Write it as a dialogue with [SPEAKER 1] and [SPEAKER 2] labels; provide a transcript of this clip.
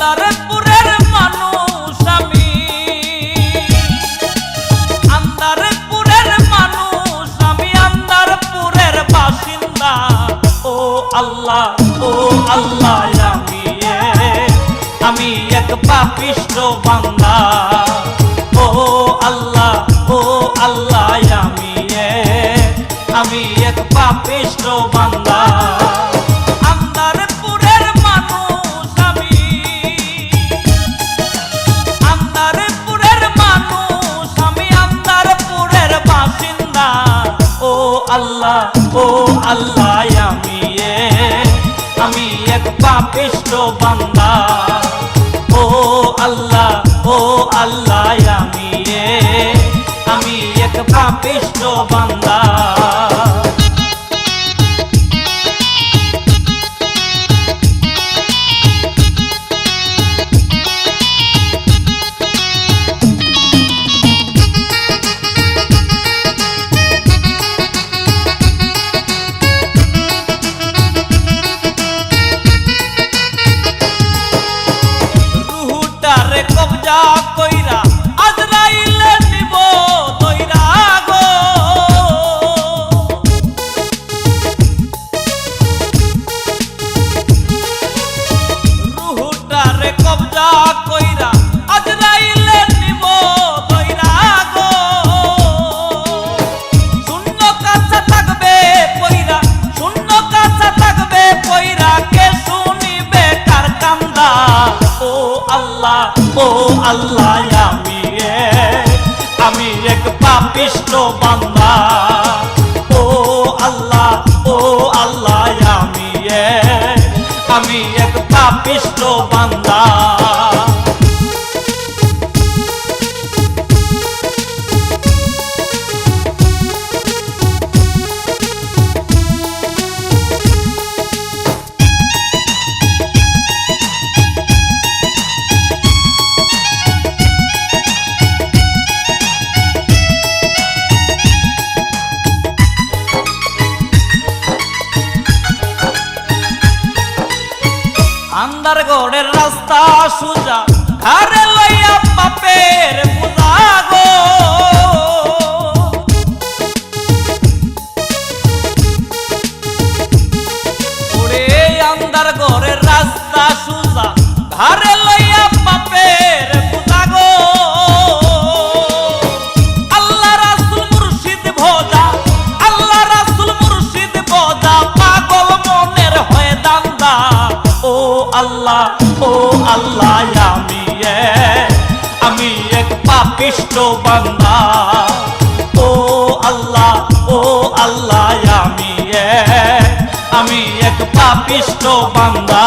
[SPEAKER 1] আন্দারপুরের মানুষ আমি, আন্দারপুরের মানুষ আমি, আন্দারপুরের বাসিন্দা। ও আল্লাহ আমি এক পাপিষ্ঠ বান্দা। ও আল্লাহ আমি এক পাপিষ্ঠ বান্দা। আন্দারপুরের মানুষ আমি, আন্দারপুরের মানুষ আমি, আন্দারপুরের বাসিন্দা। ও আল্লাহ আমি এক পাপিষ্ঠ বান্দা। ও আল্লাহ আমি এক পাপিষ্ঠ বান্দা। রুহুটারে কবজা কইরা আজরাইলে নিব দইরা গো। রুহুটারে কবজা কইরা আজরাইলে নিব দইরা গো। শূন্য কাছে থাকবে পয়রা, শূন্য কাছে থাকবে পয়রা, কে শুনিবে কার কান্দা। ও আল্লাহ আমি এক পাপিষ্ঠ বান্দা। ও আল্লাহ আমি এক পাপিষ্ঠ বান্দা। আন্দারগড়ের রাস্তা সুজা, ঘরে লইয়া বাপের পূজা গো। ওরে আন্দারগড়ের রাস্তা সুজা, ঘরে লইয়া বাপের পূজা গো। আল্লাহ রাসূল মুর্শিদ ভোজা, আল্লাহ রাসূল মুর্শিদ ভোজা, পাগল মনের হয়ে দান্দা। ও আল্লাহ আমি এক পাপিষ্ঠ বান্দা। ও আল্লাহ আমি এক পাপিষ্ঠ বান্দা।